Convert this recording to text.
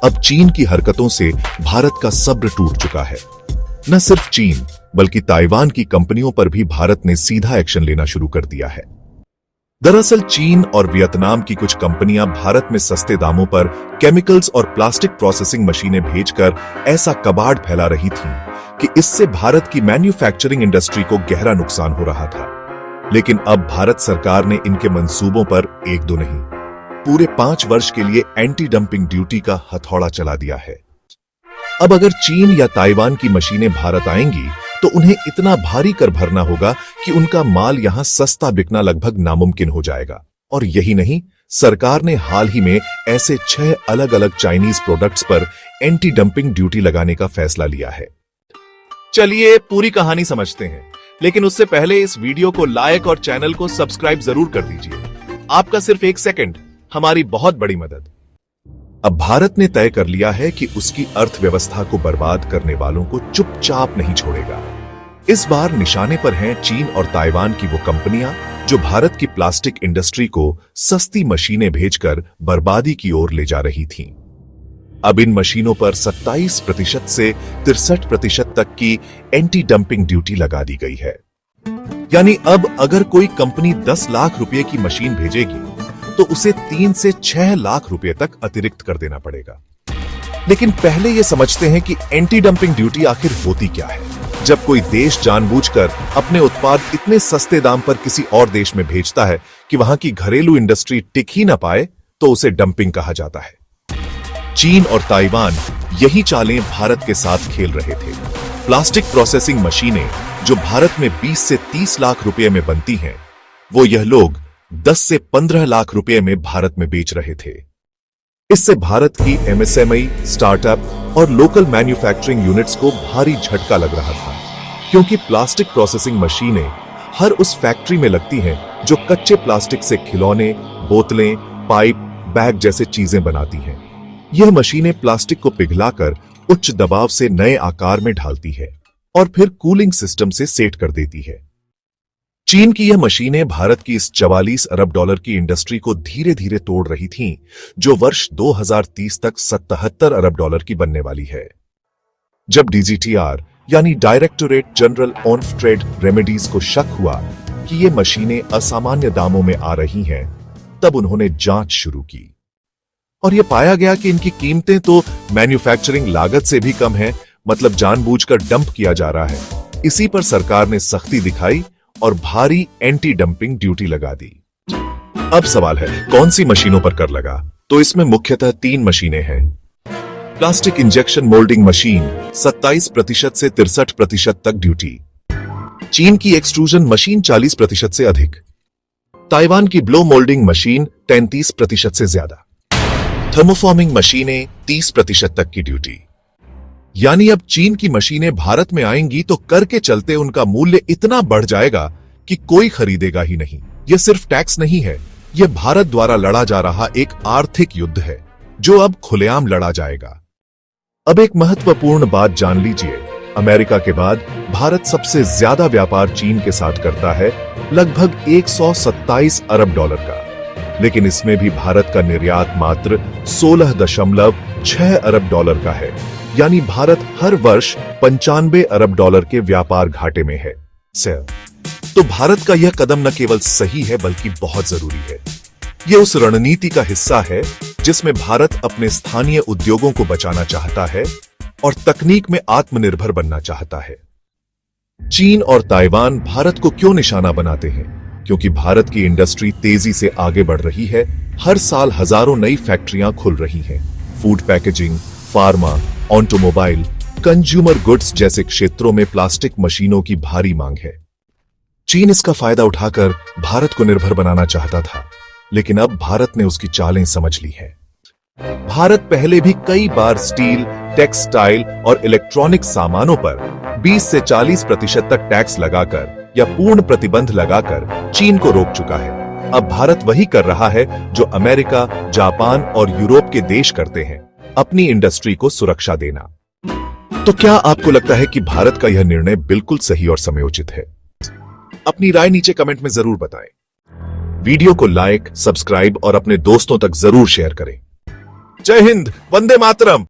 अब चीन की हरकतों से भारत का सब्र टूट चुका है। न सिर्फ चीन बल्कि ताइवान की कंपनियों पर भी भारत ने सीधा एक्शन लेना शुरू कर दिया है। दरअसल चीन और वियतनाम की कुछ कंपनियां भारत में सस्ते दामों पर केमिकल्स और प्लास्टिक प्रोसेसिंग मशीनें भेजकर ऐसा कबाड़ फैला रही थीं कि इससे भारत की मैन्युफैक्चरिंग इंडस्ट्री को गहरा नुकसान हो रहा था। लेकिन अब भारत सरकार ने इनके मंसूबों पर एक दो नहीं, पूरे 5 वर्ष के लिए एंटी डंपिंग ड्यूटी का हथौड़ा चला दिया है। अब अगर चीन या ताइवान की मशीनें भारत आएंगी तो उन्हें इतना भारी कर भरना होगा कि उनका माल यहां सस्ता बिकना लगभग नामुमकिन हो जाएगा। और यही नहीं, सरकार ने हाल ही में ऐसे 6 अलग अलग चाइनीज प्रोडक्ट्स पर एंटी डंपिंग ड्यूटी लगाने का फैसला लिया है। चलिए पूरी कहानी समझते हैं, लेकिन उससे पहले इस वीडियो को लाइक और चैनल को सब्सक्राइब जरूर कर दीजिए। आपका सिर्फ 1 सेकंड हमारी बहुत बड़ी मदद। अब भारत ने तय कर लिया है कि उसकी अर्थव्यवस्था को बर्बाद करने वालों को चुपचाप नहीं छोड़ेगा। इस बार निशाने पर हैं चीन और ताइवान की वो कंपनियां जो भारत की प्लास्टिक इंडस्ट्री को सस्ती मशीनें भेजकर बर्बादी की ओर ले जा रही थीं। अब इन मशीनों पर 27% से 63% तक की एंटी डंपिंग ड्यूटी लगा दी गई है। यानी अब अगर कोई कंपनी 10 लाख रुपए की मशीन भेजेगी तो उसे 3 से 6 लाख रुपए तक अतिरिक्त कर देना पड़ेगा। लेकिन पहले यह समझते हैं कि एंटी डंपिंग ड्यूटी आखिर होती क्या है। जब कोई देश जानबूझकर अपने उत्पाद इतने सस्ते दाम पर किसी और देश में भेजता है कि वहां की घरेलू इंडस्ट्री टिक ही ना पाए, तो उसे डंपिंग कहा जाता है। चीन और ताइवान यही चालें भारत के साथ खेल रहे थे। प्लास्टिक प्रोसेसिंग मशीनें जो भारत में 20 से 30 लाख रुपए में बनती हैं, वो यह लोग 10 से 15 लाख रुपए में भारत में बेच रहे थे। इससे भारत की एमएसएमई, स्टार्टअप और लोकल मैन्युफैक्चरिंग यूनिट्स को भारी झटका लग रहा था, क्योंकि प्लास्टिक प्रोसेसिंग मशीनें हर उस फैक्ट्री में लगती हैं जो कच्चे प्लास्टिक से खिलौने, बोतलें, पाइप, बैग जैसे चीजें बनाती हैं। यह मशीनें प्लास्टिक को पिघलाकर उच्च दबाव से नए आकार में ढालती है और फिर कूलिंग सिस्टम से सेट कर देती है। चीन की यह मशीनें भारत की इस 44 अरब डॉलर की इंडस्ट्री को धीरे धीरे तोड़ रही थीं, जो वर्ष 2030 तक 77 अरब डॉलर की बनने वाली है। जब डीजीटीआर यानी directorate general on trade remedies को शक हुआ कि ये मशीनें असामान्य दामों में आ रही हैं, तब उन्होंने जांच शुरू की और यह पाया गया कि इनकी कीमतें तो मैन्युफैक्चरिंग लागत से भी कम है, मतलब जानबूझकर डंप किया जा रहा है। इसी पर सरकार ने सख्ती दिखाई और भारी एंटी डंपिंग ड्यूटी लगा दी। अब सवाल है, कौन सी मशीनों पर कर लगा? तो इसमें मुख्यतः 3 मशीनें हैं। प्लास्टिक इंजेक्शन मोल्डिंग मशीन 27% से 63% तक ड्यूटी। चीन की एक्सट्रूजन मशीन 40% से अधिक। ताइवान की ब्लो मोल्डिंग मशीन 33% से ज्यादा। थर्मोफॉर्मिंग मशीनें 30% तक की ड्यूटी। यानी अब चीन की मशीनें भारत में आएंगी तो कर के चलते उनका मूल्य इतना बढ़ जाएगा कि कोई खरीदेगा ही नहीं। यह सिर्फ टैक्स नहीं है, यह भारत द्वारा लड़ा जा रहा एक आर्थिक युद्ध है जो अब खुलेआम लड़ा जाएगा। अब एक महत्वपूर्ण बात जान लीजिए, अमेरिका के बाद भारत सबसे ज्यादा व्यापार चीन के साथ करता है, लगभग 127 अरब डॉलर का। लेकिन इसमें भी भारत का निर्यात मात्र 16.6 अरब डॉलर का है। यानी भारत हर वर्ष 95 अरब डॉलर के व्यापार घाटे में है। तो भारत का यह कदम न केवल सही है बल्कि बहुत जरूरी है। यह उस रणनीति का हिस्सा है जिसमें भारत अपने स्थानीय उद्योगों को बचाना चाहता है और तकनीक में आत्मनिर्भर बनना चाहता है। चीन और ताइवान भारत को क्यों निशाना बनाते हैं? क्योंकि भारत की इंडस्ट्री तेजी से आगे बढ़ रही है। हर साल हजारों नई फैक्ट्रियां खुल रही हैं। Food packaging, pharma, automobile, consumer goods जैसे क्षेत्रों में प्लास्टिक मशीनों की भारी मांग है। चीन इसका फायदा उठाकर भारत को निर्भर बनाना चाहता था, लेकिन अब भारत ने उसकी चालें समझ ली है। भारत पहले भी कई बार स्टील, टेक्सटाइल और इलेक्ट्रॉनिक सामानों पर 20 से 40% तक टैक्स लगाकर या पूर्ण प्रतिबंध लगाकर चीन को रोक चुका है। अब भारत वही कर रहा है जो अमेरिका, जापान और यूरोप के देश करते हैं, अपनी इंडस्ट्री को सुरक्षा देना। तो क्या आपको लगता है कि भारत का यह निर्णय बिल्कुल सही और समयोचित है? अपनी राय नीचे कमेंट में जरूर बताएं। वीडियो को लाइक, सब्सक्राइब और अपने दोस्तों तक जरूर शेयर करें। जय हिंद, वंदे मातरम।